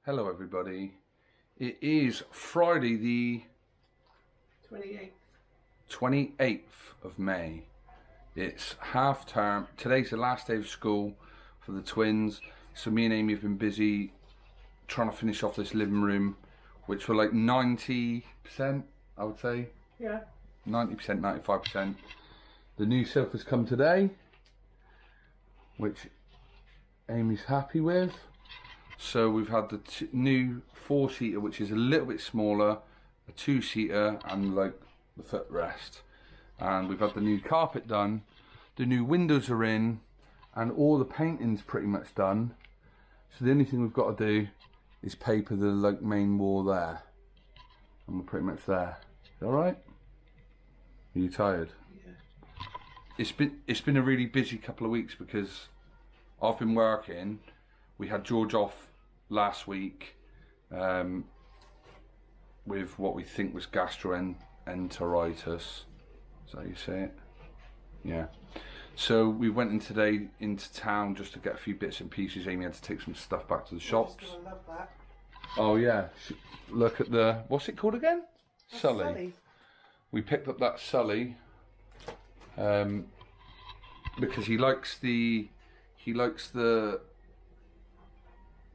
Hello everybody. It is Friday the 28th of May. It's half term. Today's the last day of school for the twins. So me and Amy have been busy trying to finish off this living room, which were like 90%, I would say. Yeah. 90%, 95%. The new sofa's come today, which Amy's happy with. So we've had the new 4-seater, which is a little bit smaller, a 2-seater, and like the footrest. And we've had the new carpet done, the new windows are in, and all the painting's pretty much done. So the only thing we've got to do is paper the like main wall there, and we're pretty much there. Is that all right? Are you tired? Yeah. It's been a really busy couple of weeks because I've been working. We had George off last week with what we think was gastroenteritis. Is that how you say it? Yeah. So we went in today into town just to get a few bits and pieces. Amy had to take some stuff back to the shops. I love that. Oh yeah. Look at the, what's it called again? Sully. We picked up that Sully because he likes the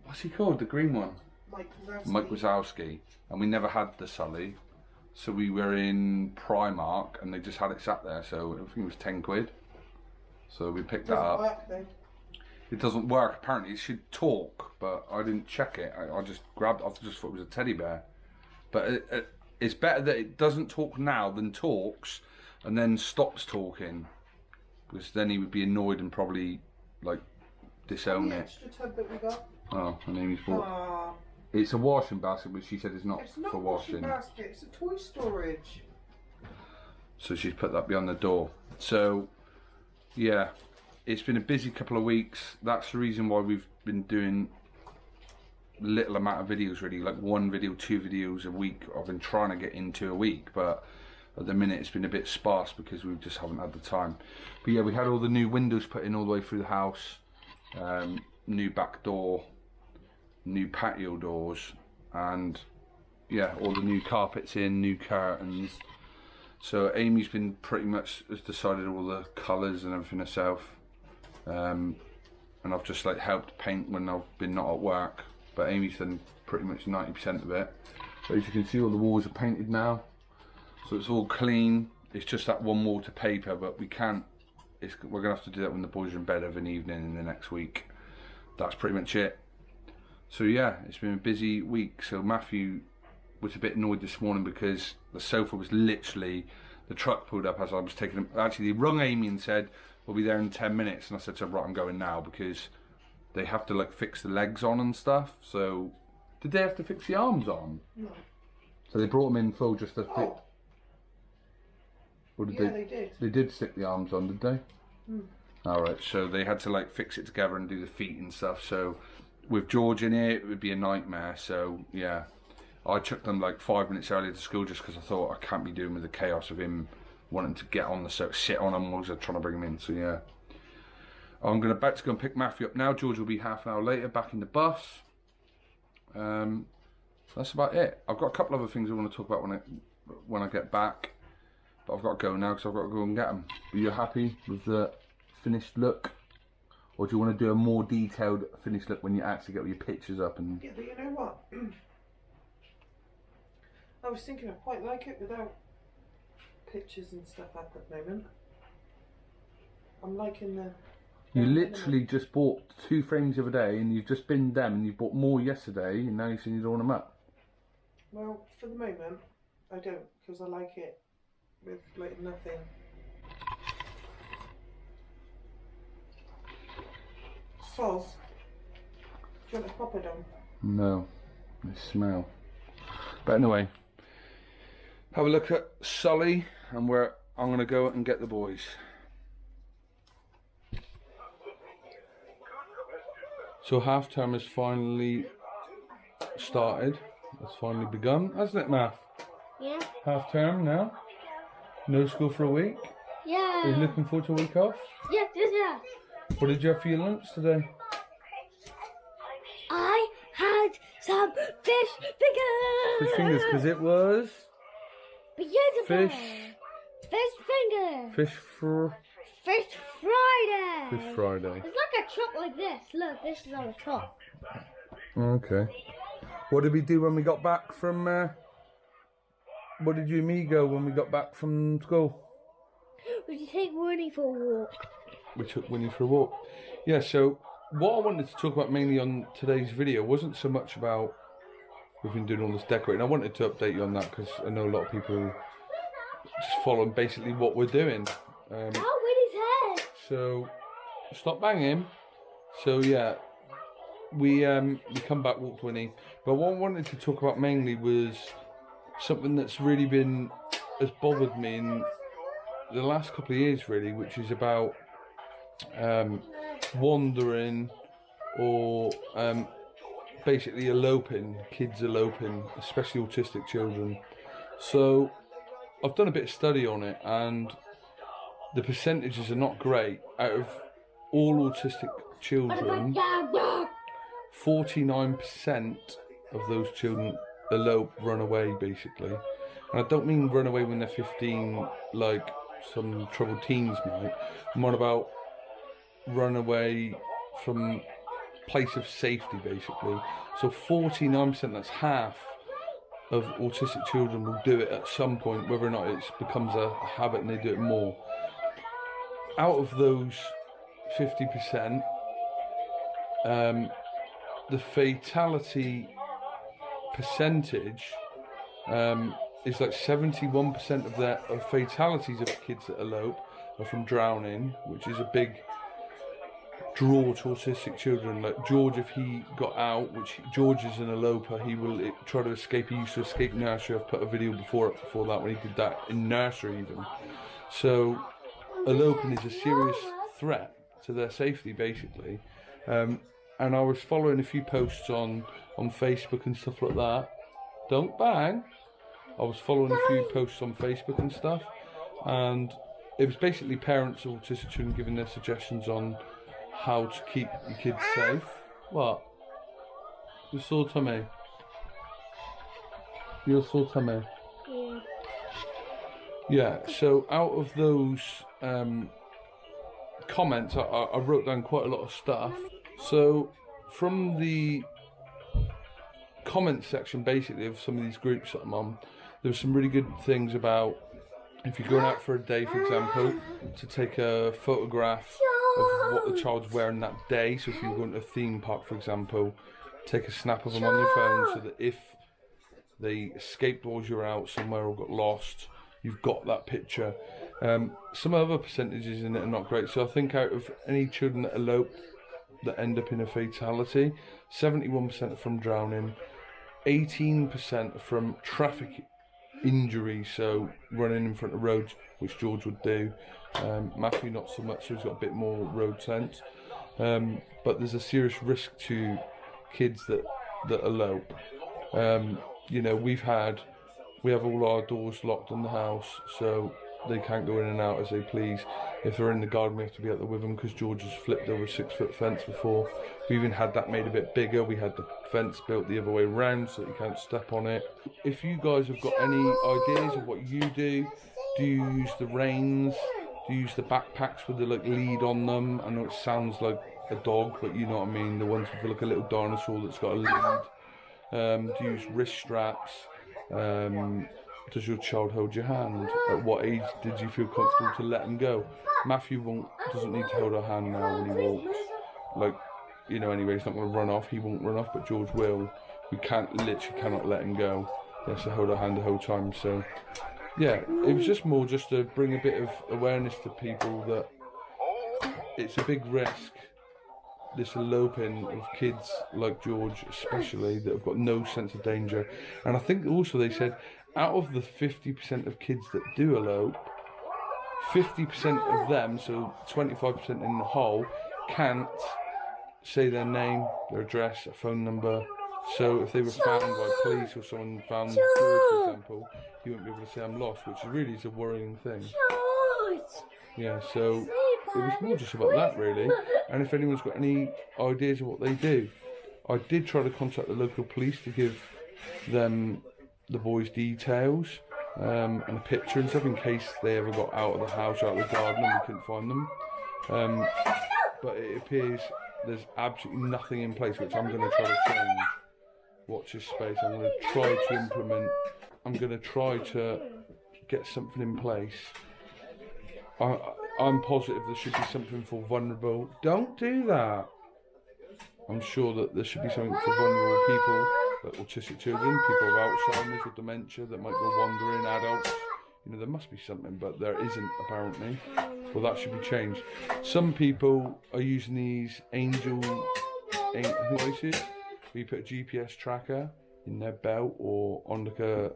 what's he called? The green one? Mike Wazowski. And we never had the Sully. So we were in Primark and they just had it sat there. So I think it was 10 quid. So we picked that up. Work, though. It doesn't work apparently. It should talk, but I didn't check it. I just grabbed it. I just thought it was a teddy bear. But it's better that it doesn't talk now than talks and then stops talking. Because then he would be annoyed and probably like disown it. Extra tub that we got. Oh, and Amy's bought. It's a washing basket, but she said it's not for washing. It's not a washing basket, it's a toy storage. So she's put that behind the door. So, yeah, it's been a busy couple of weeks. That's the reason why we've been doing little amount of videos really, like 1 video, 2 videos a week. I've been trying to get into a week, but at the minute it's been a bit sparse because we just haven't had the time. But yeah, we had all the new windows put in all the way through the house. New back door, new patio doors, and yeah, all the new carpets in, new curtains. So Amy's been pretty much has decided all the colours and everything herself, and I've just like helped paint when I've been not at work. But Amy's done pretty much 90% of it. So as you can see, all the walls are painted now, so it's all clean. It's just that one wall to paper, but we can't. We're gonna have to do that when the boys are in bed of an evening in the next week. That's pretty much it. So yeah, it's been a busy week. So Matthew was a bit annoyed this morning because the sofa was literally, the truck pulled up as I was taking him. Actually, they rung Amy and said, we'll be there in 10 minutes. And I said to her, right, I'm going now because they have to like fix the legs on and stuff. So, did they have to fix the arms on? No. So they brought them in full just to fit. Or did they did. They did stick the arms on, did they? Alright, so they had to like fix it together and do the feet and stuff. So with George in here, it would be a nightmare. So yeah, I took them like 5 minutes earlier to school just because I thought I can't be doing with the chaos of him wanting to get on the sofa, sit on them while I was trying to bring him in. So yeah, I'm about to go and pick Matthew up now. George will be half an hour later back in the bus. That's about it. I've got a couple other things I want to talk about when I get back. But I've got to go now because I've got to go and get them. Are you happy with the finished look? Or do you want to do a more detailed finished look when you actually get your pictures up? And yeah, but you know what? I was thinking I quite like it without pictures and stuff up at the moment. I'm liking the... You literally just bought 2 frames the other day and you've just binned them and you bought more yesterday and now you're saying you don't want them up. Well, for the moment, I don't because I like it with like nothing. Soz, do you want to pop it on? No, they smell. But anyway, have a look at Sully and where I'm going to go and get the boys. So half term has finally started. It's finally begun, hasn't it, Math? Yeah. Half term now. No school for a week. Yeah. Are you looking forward to a week off? Yeah. What did you have for your lunch today? I had some fish fingers. Fish fingers, because it was Beautiful. fish Fingers. Fish Friday. Fish Friday. It's like a chop like this. Look, this is on a chop. Okay. What did we do when we got back from? What did you and me go when we got back from school? We should take Winnie for a walk. We took Winnie for a walk. Yeah. So what I wanted to talk about mainly on today's video wasn't so much about we've been doing all this decorating. I wanted to update you on that because I know a lot of people just following basically what we're doing. Winnie's head. So stop banging. So yeah, we come back, walked Winnie. But what I wanted to talk about mainly was something that's really has bothered me in the last couple of years, really, which is about wandering or basically eloping, kids eloping, especially autistic children. So I've done a bit of study on it, and the percentages are not great. Out of all autistic children, 49% of those children elope, run away, basically. And I don't mean run away when they're 15, like some troubled teens might. I'm on about run away from place of safety, basically. So 49%, that's half of autistic children will do it at some point, whether or not it becomes a habit and they do it more. Out of those 50%, the fatality percentage is like 71% of their fatalities of kids that elope are from drowning, which is a big draw to autistic children. Like George, if he got out, which George is an eloper, he will try to escape. He used to escape nursery. I've put a video before that when he did that in nursery even. So eloping is a serious threat to their safety, basically. And I was following a few posts on Facebook and stuff like that. Don't bang. I was following a few posts on Facebook and stuff, and it was basically parents of autistic children giving their suggestions on how to keep your kids safe. What? Your sore tummy? Your sore tummy? Yeah. Yeah, so out of those comments, I wrote down quite a lot of stuff. So from the comment section, basically, of some of these groups that I'm on, there's some really good things about if you're going out for a day, for example, to take a photograph of what the child's wearing that day. So if you're going to a theme park, for example, take a snap of them on your phone so that if they escaped while you're out somewhere or got lost, you've got that picture. Some other percentages in it are not great. So I think out of any children that elope that end up in a fatality, 71% are from drowning, 18% are from traffic injury, so running in front of roads, which George would do. Matthew not so much, so he's got a bit more road sense. But there's a serious risk to kids that elope. You know, we have all our doors locked in the house, so they can't go in and out as they please. If they're in the garden, we have to be out there with them, because George has flipped over a 6-foot fence before. We even had that made a bit bigger. We had the fence built the other way around so that you can't step on it. If you guys have got any ideas of what you do you use the reins? Do you use the backpacks with the lead on them? I know it sounds like a dog, but you know what I mean, the ones with like a little dinosaur that's got a lead. Do you use wrist straps? Does your child hold your hand? At what age did you feel comfortable to let him go? Matthew doesn't need to hold our hand now when he walks. Like, you know, anyway, he's not going to run off. He won't run off, but George will. We literally cannot let him go. He has to hold our hand the whole time. So, yeah, it was just more just to bring a bit of awareness to people that it's a big risk, this eloping of kids like George especially, that have got no sense of danger. And I think also they said, out of the 50% of kids that do elope, 50% of them, so 25% in the whole, can't say their name, their address, a phone number. So if they were found by police or someone found George, for example, you wouldn't be able to say I'm lost, which really is a worrying thing. Yeah, so it was more just about that really. And if anyone's got any ideas of what they do, I did try to contact the local police to give them the boys' details and a picture and stuff in case they ever got out of the house, out of the garden, and we couldn't find them. But it appears there's absolutely nothing in place, which I'm going to try to change. Watch this space. I'm going to try to implement. I'm going to try to get something in place. I'm positive there should be something for vulnerable. Don't do that. I'm sure that there should be something for vulnerable people, like autistic children, people with Alzheimer's or dementia that might go wandering, adults. You know, there must be something, but there isn't apparently. Well, that should be changed. Some people are using these angel devices where you put a GPS tracker in their belt or on like a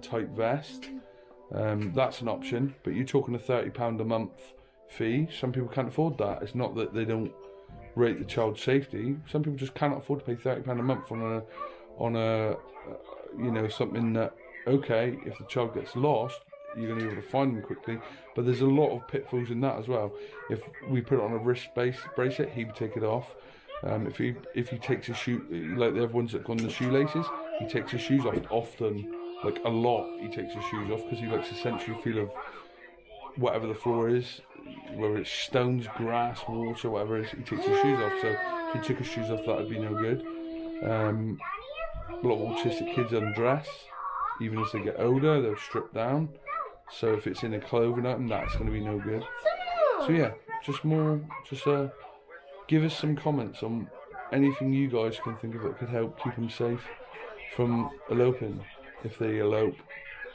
tight vest. That's an option, but you're talking a £30 a month fee. Some people can't afford that. It's not that they don't rate the child's safety. Some people just cannot afford to pay £30 a month on a you know, something that, okay, if the child gets lost, you're going to be able to find them quickly. But there's a lot of pitfalls in that as well. If we put it on a wrist bracelet, he would take it off. If he takes his shoe, like the other ones that go on the shoelaces, he takes his shoes off often, like a lot. He takes his shoes off because he likes the sensory feel of whatever the floor is, whether it's stones, grass, water, whatever it is. He takes his shoes off. So if he took his shoes off, that would be no good. A lot of autistic kids undress, even as they get older, they're stripped down. So if it's in a clothing item, that's going to be no good. So yeah, just give us some comments on anything you guys can think of that could help keep them safe from eloping. If they elope,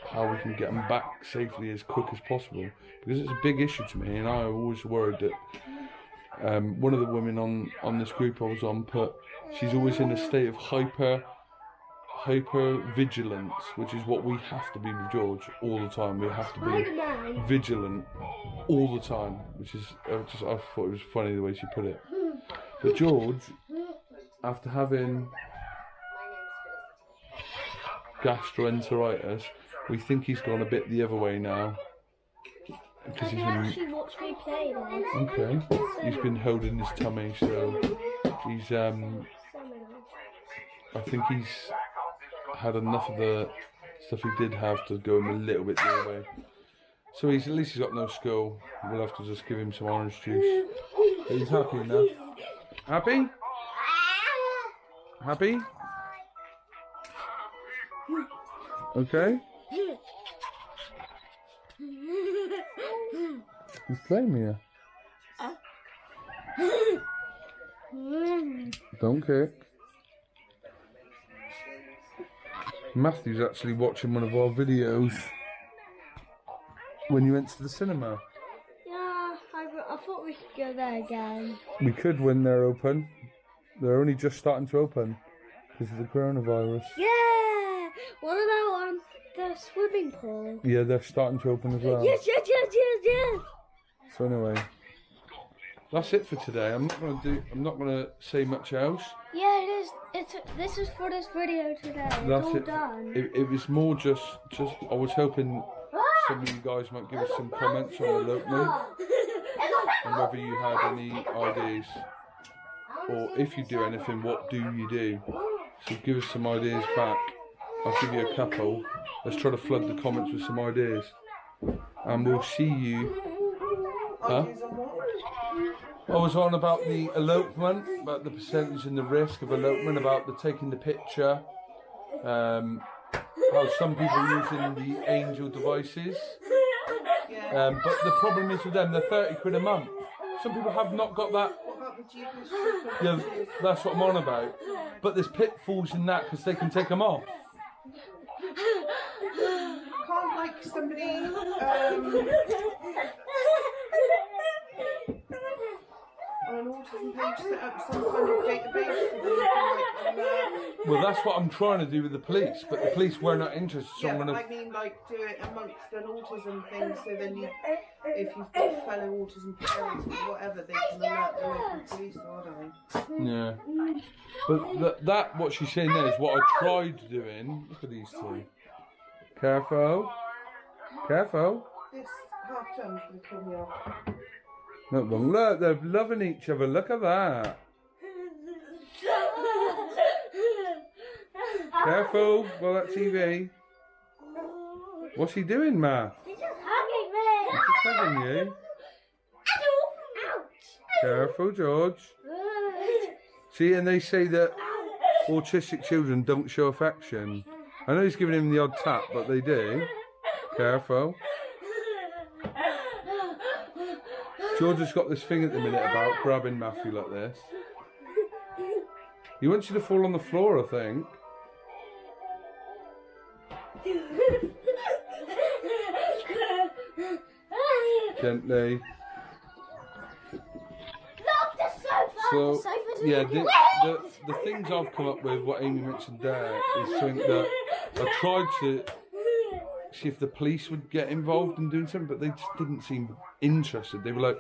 how we can get them back safely as quick as possible. Because it's a big issue to me, and I always worried that one of the women on this group I was on she's always in a state of hyper vigilance, which is what we have to be with George all the time. We have to be vigilant all the time, which is I thought it was funny the way she put it. But George, after having gastroenteritis, we think he's gone a bit the other way now. Because he's been actually watch me play then. Okay. He's been holding his tummy, so he's I think he's had enough of the stuff he did have to go him a little bit the other way. So at least he's got no skull. We'll have to just give him some orange juice. But he's happy enough. Happy? Happy? Okay. He's playing me here. Don't kick. Matthew's actually watching one of our videos when you went to the cinema. Yeah, I thought we could go there again. We could when they're open. They're only just starting to open because of the coronavirus. Yeah! What about the swimming pool? Yeah, they're starting to open as well. Yes! So anyway, that's it for today. I'm not gonna say much else. Yeah, it is. This is for this video today. It's all done. It was more just I was hoping some of you guys might give us some comments on elopement and whether you had any ideas, or if you do anything, what do you do? So give us some ideas back. I'll give you a couple. Let's try to flood the comments with some ideas, and we'll see you. Huh? I was on about the elopement, about the percentage and the risk of elopement, about the taking the picture, how some people are using the angel devices, but the problem is with them, they're £30 a month. Some people have not got that. Yeah, that's what I'm on about. But there's pitfalls in that because they can take them off. Can't like somebody on an autism page set up some kind of database so that you can Well, that's what I'm trying to do with the police, but the police were not interested. So yeah, I'm gonna... I mean, like, do it amongst an autism thing, so then you, if you've got fellow autism parents or whatever, they can alert the local police or whatever. Yeah. But what she's saying there is what I tried doing. Look at these two. Careful. Careful. This half term's going to kill me off. Look, they're loving each other. Look at that. Careful, well that TV. What's he doing, Ma? He's just hugging me. He's hugging you. Careful, George. See, and they say that autistic children don't show affection. I know he's giving him the odd tap, but they do. Careful. George has got this thing at the minute about grabbing Matthew like this. He wants you to fall on the floor, I think. Gently. So, yeah, the things I've come up with, what Amy mentioned there, is something that I tried to see if the police would get involved in doing something, but they just didn't seem interested. They were like,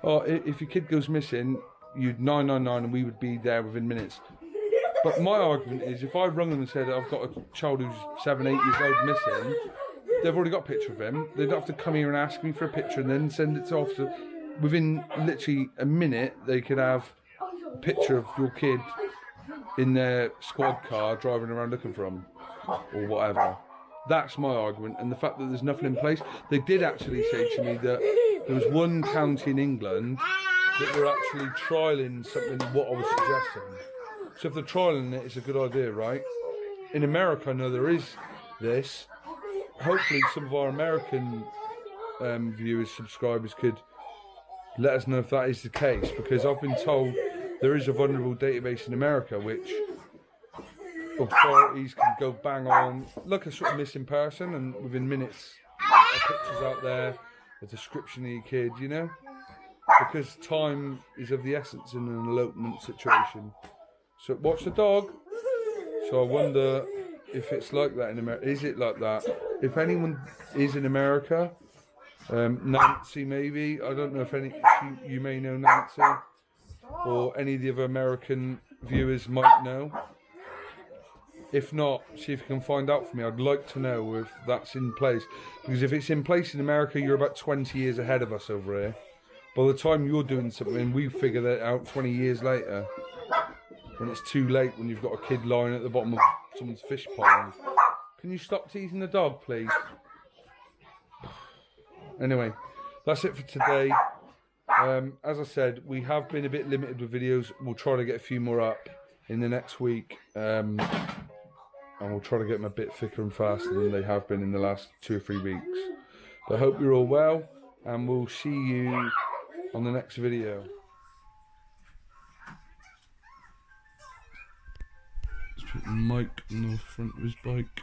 oh, if your kid goes missing, you'd 999 and we would be there within minutes. But my argument is, if I rung them and said I've got a child who's 7, 8 years old missing, they've already got a picture of him. They'd have to come here and ask me for a picture and then send it to officer. Within literally a minute, they could have a picture of your kid in their squad car driving around looking for him or whatever. That's my argument. And the fact that there's nothing in place. They did actually say to me that there was one county in England that were actually trialling something, what I was suggesting. So if they're trialling it, it's a good idea, right? In America, I know there is this. Hopefully some of our American viewers, subscribers could let us know if that is the case, because I've been told there is a vulnerable database in America which authorities can go bang on, look a sort of missing person, and within minutes a picture's out there, a description of your kid, you know? Because time is of the essence in an elopement situation. So watch the dog. So I wonder if it's like that in America. Is it like that? If anyone is in America, Nancy maybe. I don't know if you may know Nancy, or any of the other American viewers might know. If not, see if you can find out for me. I'd like to know if that's in place. Because if it's in place in America, you're about 20 years ahead of us over here. By the time you're doing something, we figure that out 20 years later. When it's too late, when you've got a kid lying at the bottom of someone's fish pond. Can you stop teasing the dog, please? Anyway, that's it for today. As I said, we have been a bit limited with videos. We'll try to get a few more up in the next week. And we'll try to get them a bit thicker and faster than they have been in the last 2 or 3 weeks. But I hope you're all well, and we'll see you on the next video. Let's put the mic on the front of his bike.